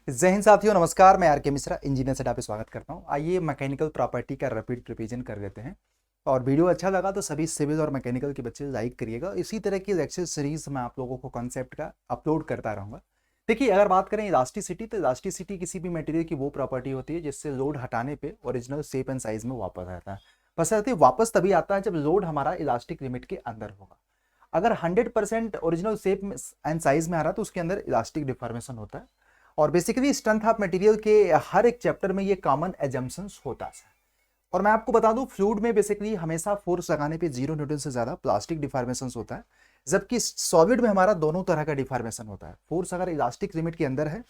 जय हिंद साथियों, नमस्कार। मैं आर के मिश्रा इंजीनियर सेट पे स्वागत करता हूं। आइए मैकेनिकल प्रॉपर्टी का रैपिड रिवीजन कर देते हैं। और वीडियो अच्छा लगा तो सभी सिविल और मैकेनिकल के बच्चे लाइक करिएगा। इसी तरह की लेक्चर सीरीज मैं आप लोगों को कॉन्सेप्ट का अपलोड करता रहूंगा। देखिए, अगर बात करें इलास्टिसिटी, तो इलास्टिसिटी किसी भी मटेरियल की वो प्रॉपर्टी होती है जिससे लोड हटाने पे ओरिजिनल शेप एंड साइज में वापस आता है। बशर्ते वापस तभी आता है जब लोड हमारा इलास्टिक लिमिट के अंदर होगा। अगर 100% ओरिजिनल शेप एंड साइज में आ रहा है तो उसके अंदर इलास्टिक डिफॉर्मेशन होता है। और बेसिकली स्ट्रेंथ ऑफ मटेरियल के हर एक चैप्टर में ये कॉमन एजम्पशंस होता है। और मैं आपको बता दूं, फ्लूइड में बेसिकली हमेशा फोर्स लगाने पे 0 न्यूटन से ज्यादा प्लास्टिक डिफॉर्मेशन होता है, जबकि सॉलिड में हमारा दोनों तरह का डिफॉर्मेशन होता है। फोर्स अगर इलास्टिक लिमिट के अंदर है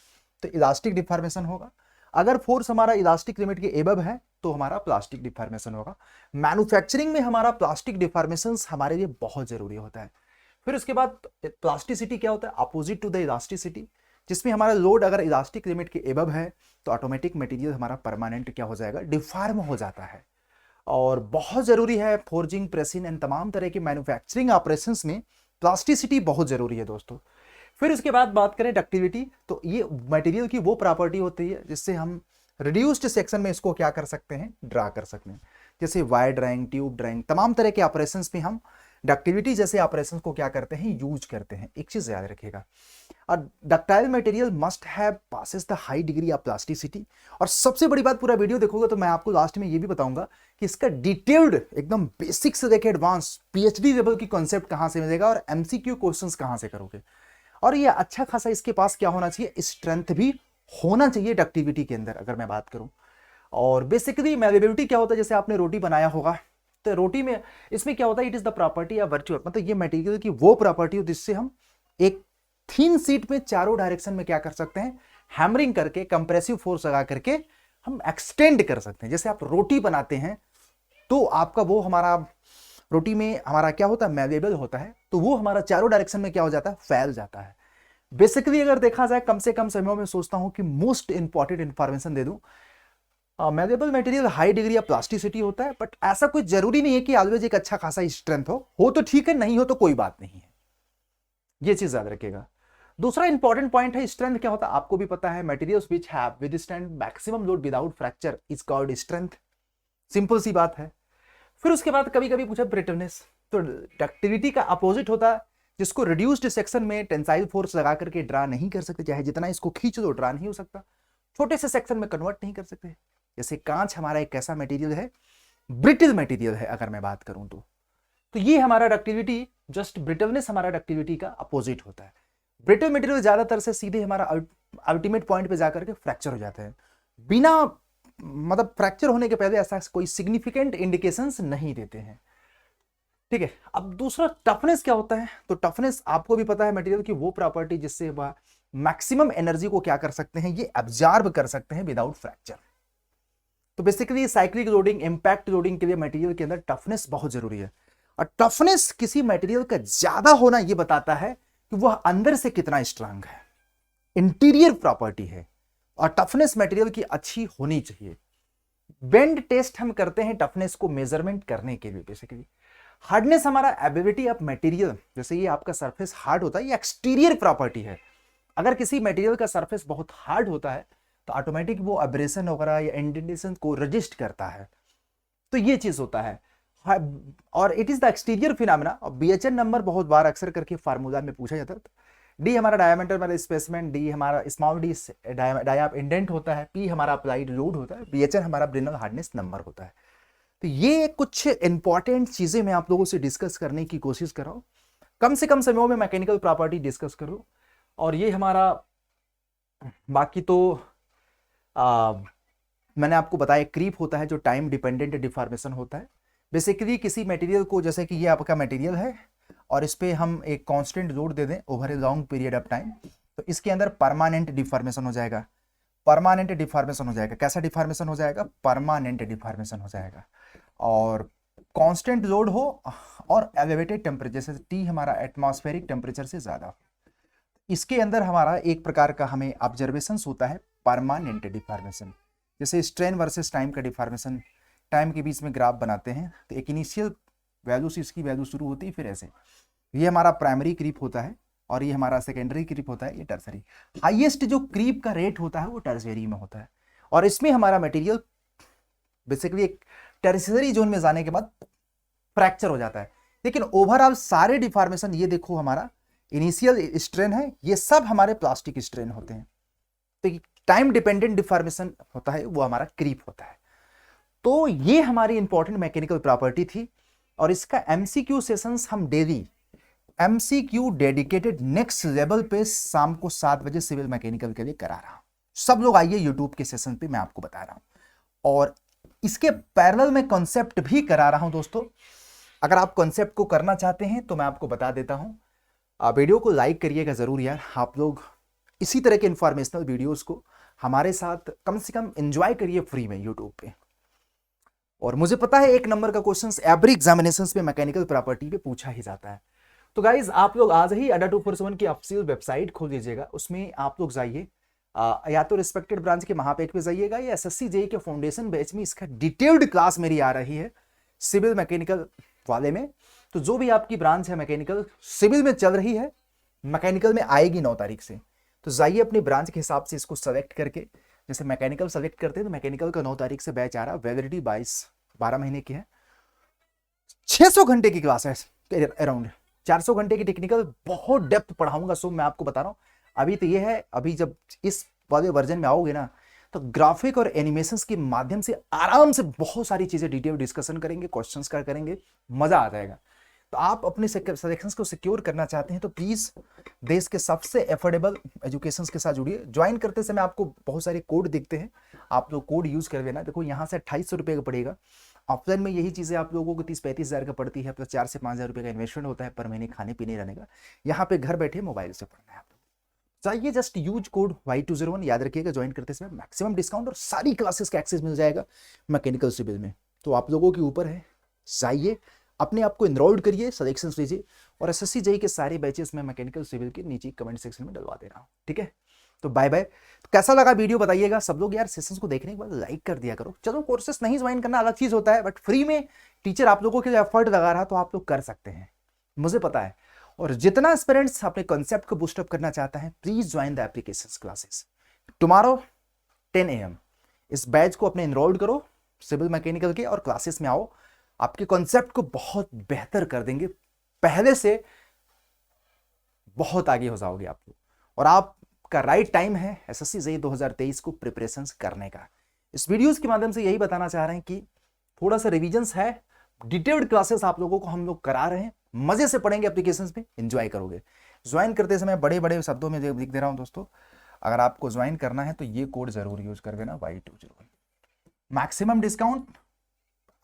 तो इलास्टिक डिफॉर्मेशन होगा, अगर फोर्स हमारा इलास्टिक लिमिट के एबव है तो हमारा प्लास्टिक डिफॉर्मेशन होगा। मैन्युफैक्चरिंग में हमारा प्लास्टिक डिफॉर्मेशन हमारे लिए बहुत जरूरी होता है। फिर उसके बाद प्लास्टिसिटी क्या होता है? अपोजिट टू द इलास्टिसिटी, जिसमें हमारा लोड अगर इलास्टिक लिमिट के एबव है तो ऑटोमेटिक मटेरियल हमारा परमानेंट क्या हो जाएगा? डिफॉर्म हो जाता है। और बहुत जरूरी है फोर्जिंग, प्रेसिंग एंड तमाम तरह के मैन्युफैक्चरिंग ऑपरेशंस में प्लास्टिसिटी बहुत जरूरी है दोस्तों। फिर उसके बाद बात करें डक्टिविटी, तो ये मटेरियल की वो प्रॉपर्टी होती है जिससे हम रिड्यूस्ड सेक्शन में इसको क्या कर सकते हैं? ड्रा कर सकते हैं। जैसे वायर ड्राइंग, ट्यूब ड्राइंग, तमाम तरह के ऑपरेशंस में हम डक्टिविटी जैसे ऑपरेशंस को क्या करते हैं? यूज करते हैं। एक चीज याद रखिएगा, A ductile material must have passes the high degree of plasticity। और सबसे बड़ी बात, पूरा वीडियो देखोगे तो मैं आपको लास्ट में ये भी बताऊंगा कि इसका डिटेल्ड एकदम बेसिक से लेकर एडवांस पीएचडी लेवल की कॉन्सेप्ट कहां से मिलेगा और एमसीक्यू क्वेश्चंस कहां से करोगे। और ये अच्छा खासा इसके पास क्या होना चाहिए? स्ट्रेंथ भी होना चाहिए डक्टिविटी के अंदर, अगर मैं बात करूं। और बेसिकली मैलेबिलिटी क्या होता है? जैसे आपने रोटी बनाया होगा तो रोटी में इसमें क्या होता है? It is the property of virtual, मतलब ये मटेरियल की वो प्रॉपर्टी हो जिससे हम एक थिन सीट में चारों डायरेक्शन में क्या कर सकते हैं? हैमरिंग करके, कंप्रेसिव फोर्स लगा करके हम एक्सटेंड कर सकते हैं। जैसे आप रोटी बनाते हैं तो आपका वो हमारा रोटी में हमारा क्या होता है? मैलेबल होता है, तो वो हमारा चारों डायरेक्शन में क्या हो जाता है? फैल जाता है। बेसिकली अगर देखा जाए, कम से कम समय में सोचता हूं कि मोस्ट इंपॉर्टेंट इंफॉर्मेशन दे दूं। Malleable material high degree of plasticity होता है, बट ऐसा कोई जरूरी नहीं है कि ऑलवेज एक अच्छा खासा स्ट्रेंथ हो तो ठीक है, नहीं हो तो कोई बात नहीं है। ये चीज याद रखिएगा। दूसरा इंपॉर्टेंट पॉइंट है स्ट्रेंथ क्या होता है? आपको भी पता है, materials which have withstand maximum load without fracture is called strength. Simple सी बात है। फिर उसके बाद कभी कभी पूछा ब्रिटलनेस, तो डक्टिलिटी का अपोजिट होता है, जिसको रिड्यूस्ड सेक्शन में टेंसाइल फोर्स लगा करके ड्रा नहीं कर सकते, चाहे जितना इसको खींच लो ड्रा नहीं हो सकता। छोटे से सेक्शन में कन्वर्ट नहीं कर सकते। जैसे कांच हमारा एक कैसा मटेरियल है? ब्रिटल मटेरियल है अगर मैं बात करूं तो ये हमारा डक्टिविटी, जस्ट ब्रिटलनेस हमारा डक्टिविटी का अपोजिट होता है। ब्रिटल मटेरियल ज्यादातर से सीधे हमारा अल्टीमेट पॉइंट पे जाकर के फ्रैक्चर हो जाते हैं, बिना मतलब फ्रैक्चर होने के पहले ऐसा कोई सिग्निफिकेंट इंडिकेशंस नहीं देते हैं। ठीक है। अब दूसरा टफनेस क्या होता है? तो टफनेस आपको भी पता है, मटेरियल की वो प्रॉपर्टी जिससे वह मैक्सिमम एनर्जी को क्या कर सकते हैं? ये एब्जॉर्ब कर सकते हैं विदाउट फ्रैक्चर। तो basically cyclic loading, impact loading के लिए मटेरियल के अंदर टफनेस बहुत जरूरी है। और टफनेस किसी मटेरियल का ज्यादा होना यह बताता है कि वह अंदर से कितना स्ट्रांग है, इंटीरियर प्रॉपर्टी है। और टफनेस मटेरियल की अच्छी होनी चाहिए। बेंड टेस्ट हम करते हैं टफनेस को मेजरमेंट करने के लिए। बेसिकली हार्डनेस हमारा एबिलिटी ऑफ मटेरियल, जैसे ये आपका सरफेस हार्ड होता है, ये एक्सटीरियर प्रॉपर्टी है। अगर किसी मटेरियल का सरफेस बहुत हार्ड होता है तो ऑटोमेटिक वो एब्रेशन वगैरह या इंडेंटेशन को रजिस्ट करता है। तो ये चीज होता है। और it is the exterior phenomena. और बीएचएन नंबर बहुत बार अक्सर करके फार्मूला में पूछा जाता है। डी हमारा डायमीटर वाला स्पेसिमेन, डी हमारा स्मॉल डी डायाप इंडेंट होता है, पी हमारा अप्लाइड लोड होता है, बीएचएन हमारा ब्रिनल हार्डनेस नंबर होता है। तो ये कुछ इंपॉर्टेंट चीजें मैं आप लोगों से डिस्कस करने की कोशिश कर रहा हूं। कम से कम समय में मैकेनिकल प्रॉपर्टी डिस्कस करो। और ये हमारा बाकी तो मैंने आपको बताया क्रीप होता है जो टाइम डिपेंडेंट डिफॉर्मेशन होता है। बेसिकली किसी मटेरियल को, जैसे कि ये आपका मटेरियल है और इस पे हम एक कांस्टेंट लोड दे दें over a long period of time, तो इसके अंदर परमानेंट डिफॉर्मेशन हो जाएगा। परमानेंट डिफॉर्मेशन हो जाएगा। कैसा डिफॉर्मेशन हो जाएगा? परमानेंट डिफॉर्मेशन हो जाएगा। और कांस्टेंट लोड हो और एलिवेटेड टेम्परेचर, जैसे टी हमारा एटमॉस्फेरिक टेम्परेचर से ज्यादा हो, इसके अंदर हमारा एक प्रकार का हमें ऑब्जर्वेशन होता है परमानेंट डिफॉर्मेशन। जैसे स्ट्रेन वर्सेस टाइम का डिफॉर्मेशन, टाइम के बीच में ग्राफ बनाते हैं तो एक इनिशियल वैल्यू से इसकी वैल्यू शुरू होती है, फिर ऐसे। ये हमारा प्राइमरी क्रीप होता है और ये हमारा सेकेंडरी क्रीप होता है, ये टर्सरी। हाईएस्ट जो क्रीप का रेट होता है वो टर्सरी में होता है, और इसमें हमारा मटेरियल बेसिकली एक टर्सरी जोन में जाने के बाद फ्रैक्चर हो जाता है। लेकिन ओवरऑल सारे डिफॉर्मेशन, ये देखो हमारा इनिशियल स्ट्रेन है, ये सब हमारे प्लास्टिक स्ट्रेन होते हैं। तो टाइम डिपेंडेंट डिफॉर्मेशन होता है, वो हमारा क्रीप होता है। तो ये हमारी इंपॉर्टेंट मैकेनिकल प्रॉपर्टी थी, और इसका एमसीक्यू सेशंस हम daily MCQ dedicated next level पे शाम को 7 बजे सिविल मैकेनिकल के लिए करा रहा हूं। सब लोग आइए यूट्यूब के सेशन पे, मैं आपको बता रहा हूं। और इसके पैरेलल में कॉन्सेप्ट भी करा रहा हूं दोस्तों। अगर आप कॉन्सेप्ट को करना चाहते हैं तो मैं आपको बता देता हूं, आप वीडियो को लाइक करिएगा जरूर यार। आप लोग इसी तरह के इंफॉर्मेशनल वीडियोस को हमारे साथ कम से कम एंजॉय करिए फ्री में यूट्यूब पे। और मुझे पता है 1 नंबर का क्वेश्चन एवरी एग्जामिनेशंस में मैकेनिकल प्रॉपर्टी पे पूछा ही जाता है। तो गाइज आप लोग आज ही अड्डा 247 की ऑफिशियल वेबसाइट खोल लीजिएगा, उसमें आप लोग जाइए, या तो रिस्पेक्टेड ब्रांच के महापेज पे जाइएगा, या एसएससी जेईई के फाउंडेशन बैच में इसका डिटेल्ड क्लास मेरी आ रही है सिविल मैकेनिकल वाले में। तो जो भी आपकी ब्रांच है मैकेनिकल सिविल में चल रही है, मैकेनिकल में आएगी 9 तारीख से, तो जाइए अपनी ब्रांच के हिसाब से इसको सेलेक्ट करके, जैसे मैकेनिकल सेलेक्ट करते हैं तो मैकेनिकल का 9 तारीख से बैच आ रहा है, वैलिडिटी 12 महीने की है, 600 घंटे की क्लास है, अराउंड 400 घंटे की टेक्निकल, बहुत डेप्थ पढ़ाऊंगा। सो मैं आपको बता रहा हूँ, अभी तो ये है, अभी जब इस वाले वर्जन में आओगे ना, तो ग्राफिक और एनिमेशंस के माध्यम से आराम से बहुत सारी चीजें डिटेल डिस्कशन करेंगे, क्वेश्चंस का करेंगे, मजा आ जाएगा। तो आप अपने सिलेक्शंस को सिक्योर करना चाहते हैं तो प्लीज देश के सबसे एफोर्डेबल एजुकेशंस के साथ जुड़िए। ज्वाइन करते समय आपको बहुत सारे कोड दिखते हैं, आप लोग कोड यूज कर लेना। देखो यहाँ से 2800 रुपये का पड़ेगा, ऑफलाइन में यही चीजें आप लोगों को 30-35 हज़ार का पड़ती है, प्लस 4 से 5 हज़ार रुपये का इन्वेस्टमेंट होता है पर महीने खाने पीने रहने का। यहाँ पे घर बैठे मोबाइल से पढ़ना है आप लोग। चाहिए जस्ट यूज कोड Y201, याद रखिएगा। ज्वाइन करते समय मैक्सिमम डिस्काउंट और सारी क्लासेस का एक्सेस मिल जाएगा मैकेनिकल सिविल में। तो आप लोगों के ऊपर है, जाइए अपने आप को एनरोल्ड करिए, सिलेक्शंस लीजिए, और एसएससी जेईई के सारे बैचेस में मैकेनिकल सिविल के नीचे कमेंट सेक्शन में डलवा दे रहा हूँ, ठीक है। तो बाय बाय। तो कैसा लगा वीडियो बताइएगा सब लोग यार। सेशंस को देखने के बाद लाइक कर दिया करो। चलो कोर्सेस नहीं ज्वाइन करना अलग चीज होता है, बट फ्री में टीचर आप लोगों के लिए एफर्ट लगा रहा, तो आप लोग कर सकते हैं, मुझे पता है। और जितना एस्पिरेंट्स अपने कॉन्सेप्ट को बूस्टअप करना चाहता है, please join the applications classes tomorrow 10 AM। इस बैच को अपने एनरोल्ड करो सिविल मैकेनिकल के, और क्लासेस में आओ, आपके कॉन्सेप्ट को बहुत बेहतर कर देंगे, पहले से बहुत आगे हो जाओगे आप लोग। और आपका राइट टाइम है एसएससी जेईई 2023 को प्रिपरेशन करने का। इस वीडियोस के माध्यम से यही बताना चाह रहे हैं कि थोड़ा सा रिविजन्स है, डिटेल्ड क्लासेस आप लोगों को हम लोग करा रहे हैं, मजे से पढ़ेंगे, एप्लीकेशंस में एंजॉय करोगे। ज्वाइन करते समय बड़े बड़े शब्दों में लिख दे रहा हूं दोस्तों, अगर आपको ज्वाइन करना है तो ये कोड जरूर यूज कर देना, Y201। मैक्सिमम डिस्काउंट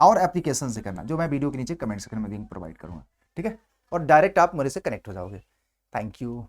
और एप्लीकेशन से करना, जो मैं वीडियो के नीचे कमेंट सेक्शन में लिंक प्रोवाइड करूंगा, ठीक है। और डायरेक्ट आप मेरे से कनेक्ट हो जाओगे। Thank you.